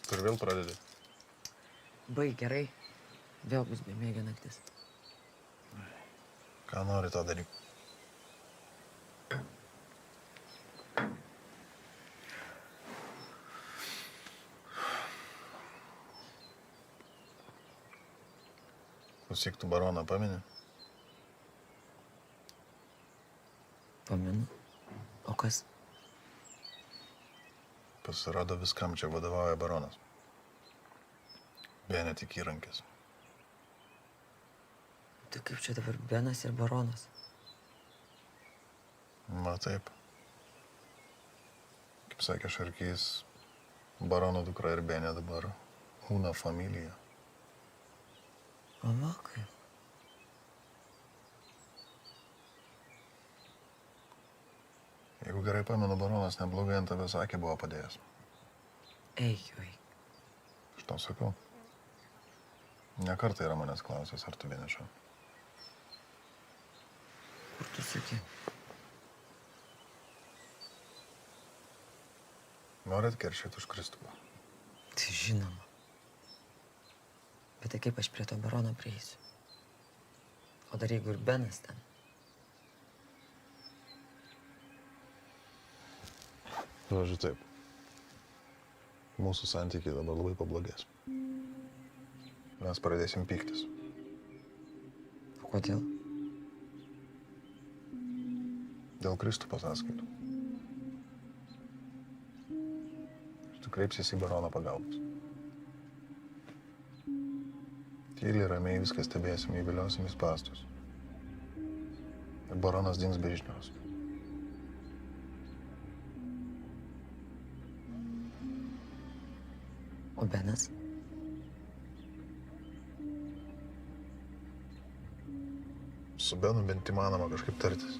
Tu ir vėl pradedi. Baig gerai. Vėl bus bemiegė naktis. Ką nori, tą daryk. Klausyk, tu baroną pameni? Pamenu. O kas? Pasirodo, viskam čia vadovauja baronas. Beje, ne tik įrankis. Tai kaip čia dabar Benas ir baronas? Na taip. Kaip sakė Šarkys, barono dukra ir Benė dabar una familija. O va kaip? Jeigu gerai pamenu, baronas neblogai ant tavęs akį buvo padėjęs. Eik, eik. Aš tau sakau. Ne kartą yra manęs klausęs, ar tu vieniša. Kur tu suki? Nori atkeršyti už Kristupą? Tai žinoma. Bet tai kaip aš prie to barono prieisiu? O dar jeigu ir Benas ten. Žodžiu taip. Mūsų santykiai dabar labai pablogės. Mes pradėsim pyktis. O kodėl? Dėl Kristupo sąskaitų. Tu kreipsies į baroną pagalbos. Tyliai ramiai viską stebėsim, įviliosim į spąstus. Ir baronas dings be žinios. O Benas? Su Benu bent įmanoma kažkaip tartis.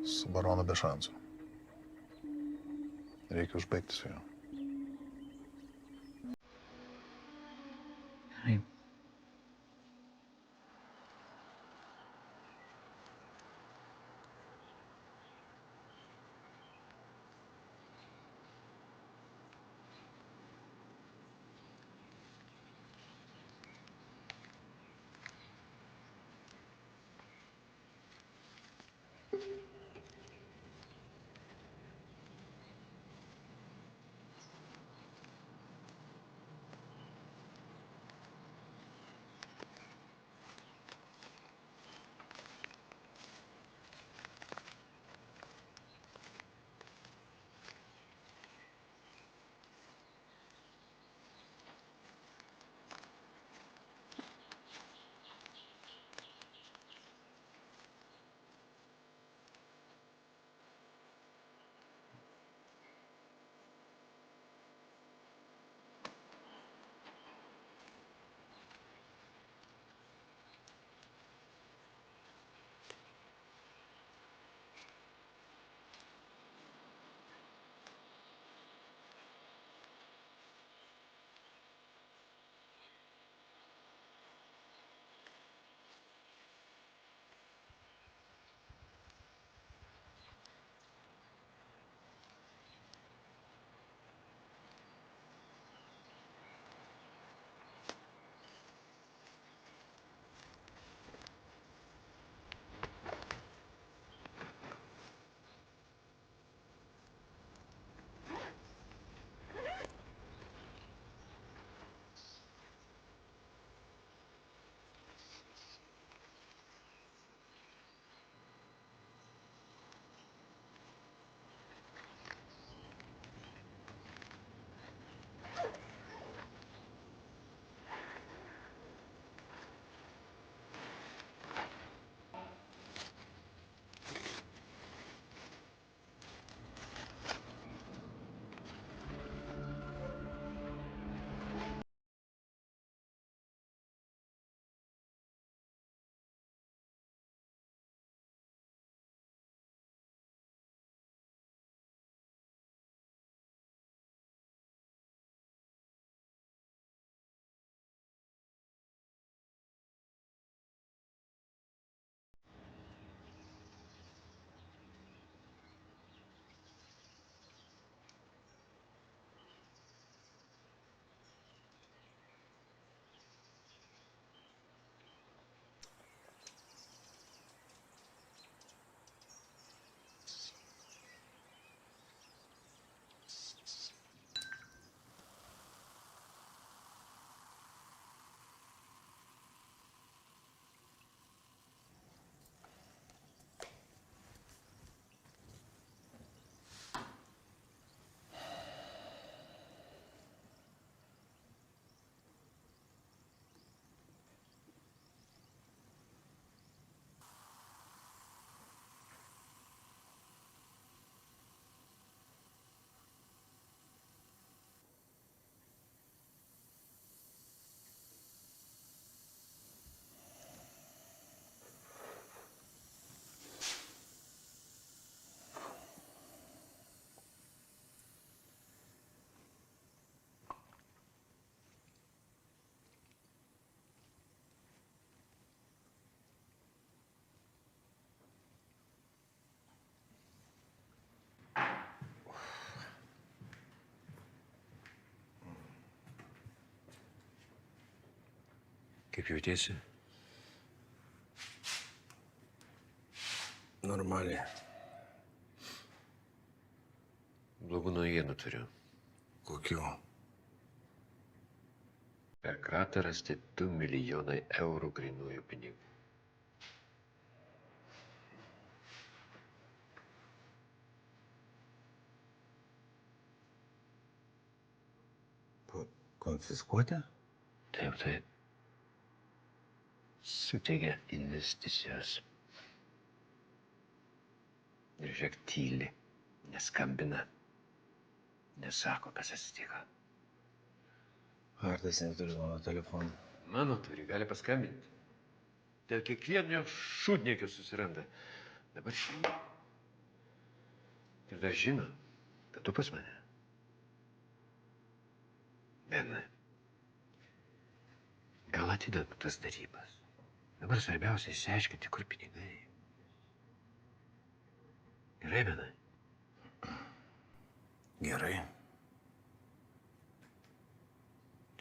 Su baronu be šansų. Reikia užbaigti su juo. Gerai. Kaip jautiesi? Normaliai. Blogų naujienų turiu. Kokių? Per kratą rasti 2 milijonai eurų grynųjų pinigų. Konfiskuoti? Taip, tai suteikia investicijos. Ir žiūrėk, tyli, neskambina, nesako, kas atsitiko. Artas neturi mano telefono. Mano turi, gali paskambinti. Dėl kiekvieno šūdniekio susiranda. Dabar šiandien. Ir dar žino, kad tu pas mane. Benai, gal atidam tas darybas. Dabar svarbiausia išsiaiškinti, kur pinigai. Gerai, Benai? Gerai.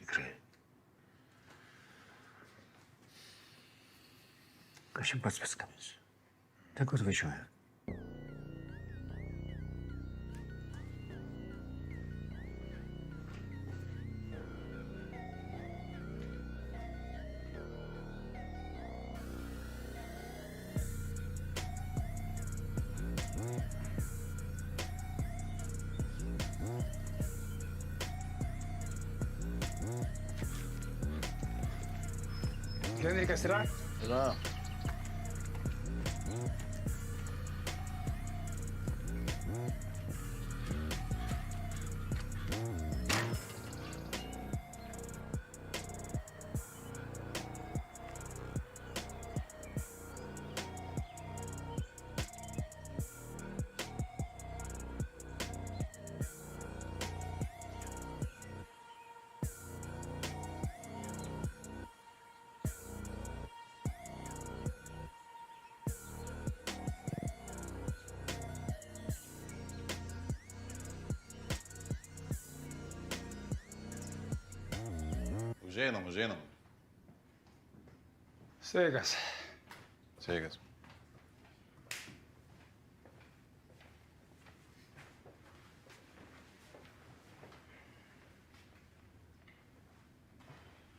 Tikrai. Aš jums pats paskambinsiu. Tegu atvažiuoja. Henrikas yra? Yra. Užeinam. Sveikas. Sveikas.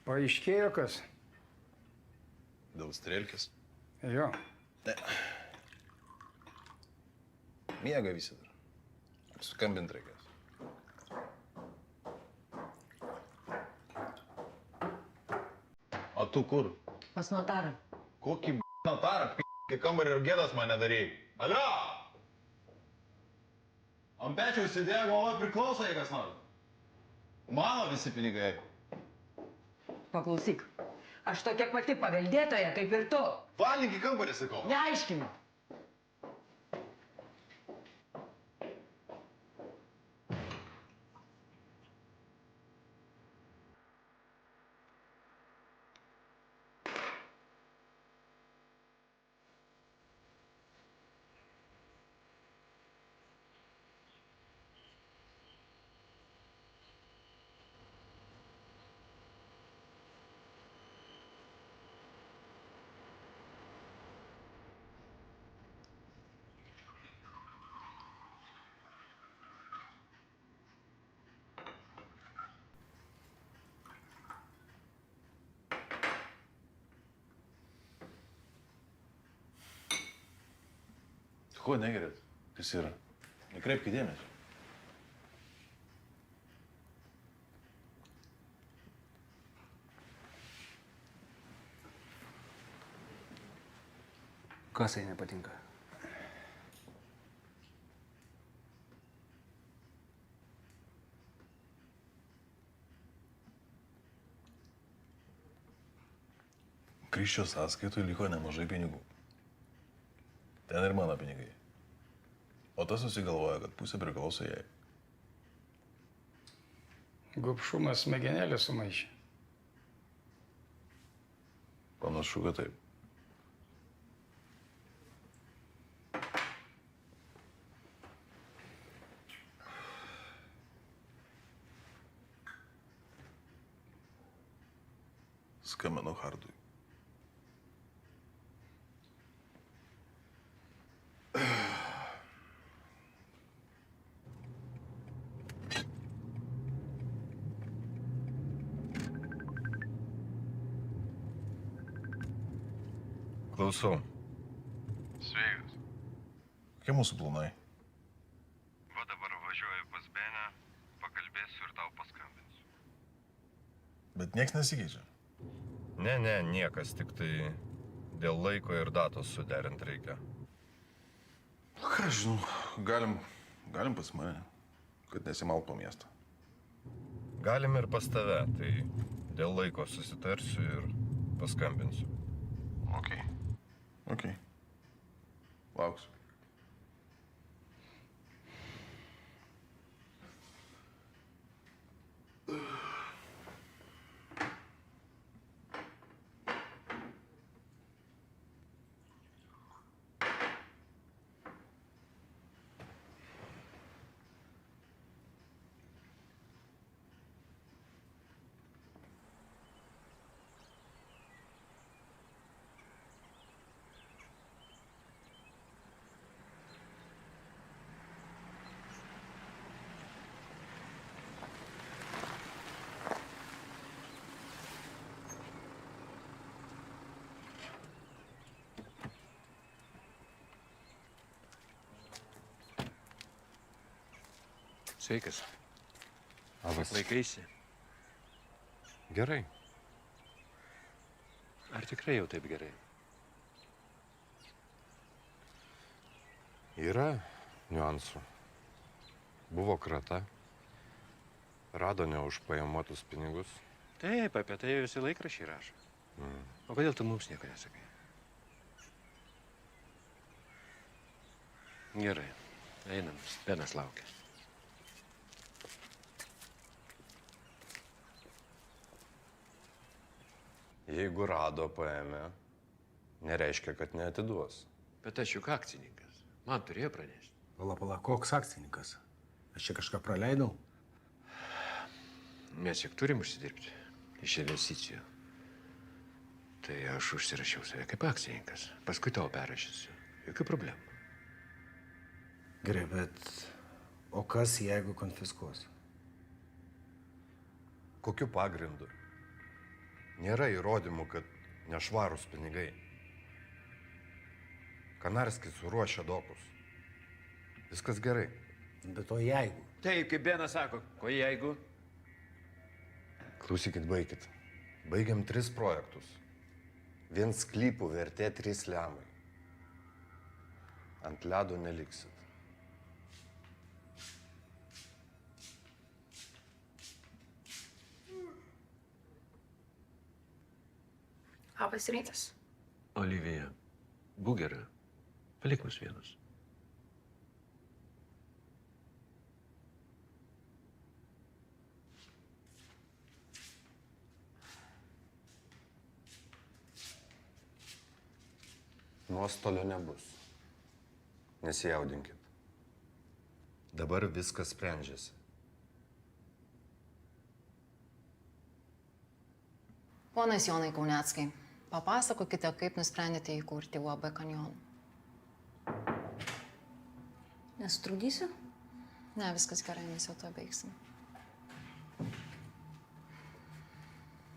Paaiškėjo kas? Dėl strelkės. Jo. Miega visi dar. Skambint reikės. O tu kur? Pas notarą. Kokį notarą, kai kambarį ir gėdas mane darėjai? Alio! Ant pečiaus sėdėjo, galvoju, priklauso, jei kas nori. Mano visi pinigai. Paklausyk, aš tokia pati paveldėtoja, kaip ir tu. Valink į kambarį, sakau. Neaiškinu. Ko negerit? Kas yra? Nekreipkite dėmesio. Kas jai nepatinka? Krisčio sąskaitoj liko nemažai pinigų. Ten ir mano pinigai. O tas susigalvoja, kad pusė priklauso jai. Gupšumas smegenėlę sumaišė. Panašu, kad taip. Skambinu Hardui. Klausau. Sveikas. Kokie mūsų planai? Va dabar važiuoju pas Benę, pakalbėsiu ir tau paskambinsiu. Bet nieks nesikeičia. Ne, niekas, tik tai dėl laiko ir datos suderint reikia. Ką aš žinau, galim pas mane, kad nesimalt po miestą. Galim ir pas tave, tai dėl laiko susitarsiu ir paskambinsiu. Ok. Lauksiu. Sveikas. Labas. Laikaisi? Gerai. Ar tikrai jau taip gerai? Yra niuansų. Buvo krata. Rado neužpajamuotus pinigus. Taip, apie tai visi laikraščiai rašo. O kodėl tu mums nieko nesakai? Gerai. Einam. Benas laukia. Jeigu rado paėmė, nereiškia, kad neatiduos. Bet aš juk akcininkas. Man turėjo pranešti. Pala, koks akcininkas? Aš čia kažką praleidau? Mes juk turim užsidirbti iš investicijų. Tai aš užsirašiau save kaip akcininkas. Paskui tau perrašysiu. Jokių problemų. Gerai, bet o kas, jeigu konfiskuos? Kokiu pagrindu? Nėra įrodymų, kad nešvarūs pinigai. Kanarskis suruošia dokus. Viskas gerai. Bet o jeigu? Taip, kaip Benas sako. Ko jeigu? Klausykit, baikit. Baigiam 3 projektus. Vien sklypų vertė 3 lemai. Ant ledo neliksit. Labas rytas. Olivija, būk gera. Palik mus vienus. Nuostolio nebus. Nesijaudinkit. Dabar viskas sprendžiasi. Ponas Jonai Kauneckai, papasakokite, kaip nusprendėte įkurti UAB Kanjoną. Nesutrukdysiu? Ne, viskas gerai, mes jau to baigsim.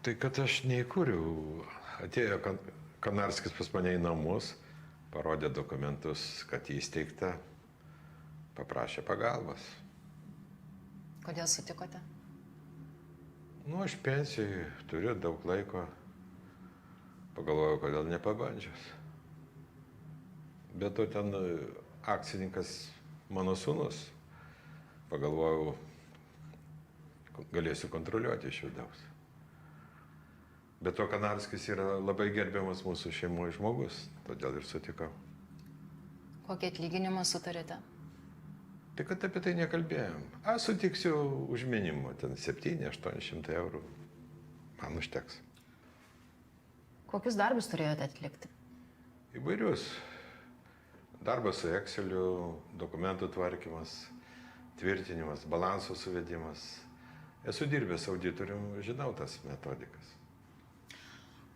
Tai kad aš neįkūriau, atėjo Kanarskis pas mane į namus, parodė dokumentus, kad įsteigta, paprašė pagalbos. Kodėl sutikote? Nu, aš pensijai turiu daug laiko, pagalvojau, kodėl nepabandžius. Bet to ten akcininkas mano sūnus, pagalvojau, galėsiu kontroliuoti iš vidaus. Bet to Kanarskis yra labai gerbiamas mūsų šeimoje žmogus, todėl ir sutikau. Kokį atlyginimą sutarėte? Tai kad apie tai nekalbėjom. Aš sutiksiu už minimumą, ten 700–800 eurų. Man užteks. Kokius darbus turėjote atlikti? Įvairius. Darbas su Exceliu, dokumentų tvarkymas, tvirtinimas, balanso suvedimas. Esu dirbęs auditorium, žinau tas metodikas.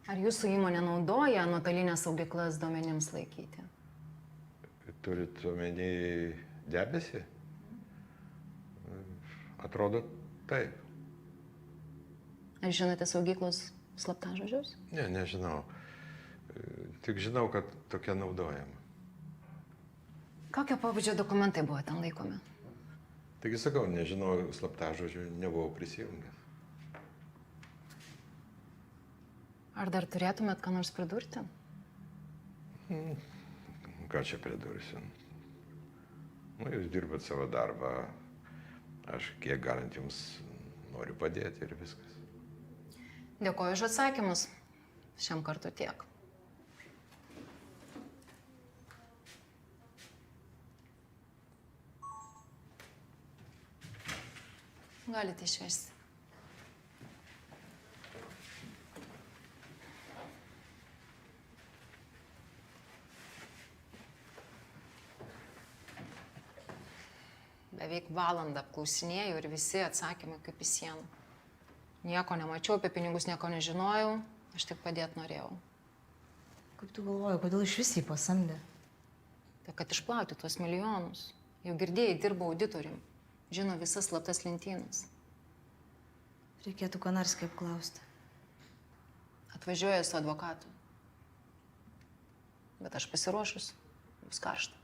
Ar jūsų įmonė naudoja nuotolinės saugyklas duomenims laikyti? Turit omeny debesį? Atrodo, taip. Ar žinote saugyklos slaptažodžius? Ne, nežinau. Tik žinau, kad tokia naudojama. Kokio pobūdžio dokumentai buvo ten laikomi? Taigi sakau, nežinau slaptažodžių, nebuvau prisijungęs. Ar dar turėtumėt ką nors pridurti? Ką čia pridursiu? Nu, jūs dirbat savo darbą. Aš kiek galint jums noriu padėti ir viskas. Dėkoju už atsakymus. Šiam kartu tiek. Galite išvesti. Beveik valandą apklausinėjau ir visi atsakymai kaip į sieną. Nieko nemačiau, apie pinigus nieko nežinojau, aš tik padėti norėjau. Kaip tu galvoji, kodėl iš vis jį pasamdė? Tai kad išplauti tuos milijonus. Jau girdėjai, dirbo auditorium. Žino visas slaptas lentynas. Reikėtų Konarskį apklausti. Atvažiuoja su advokatu. Bet aš pasiruošus. Bus karšta.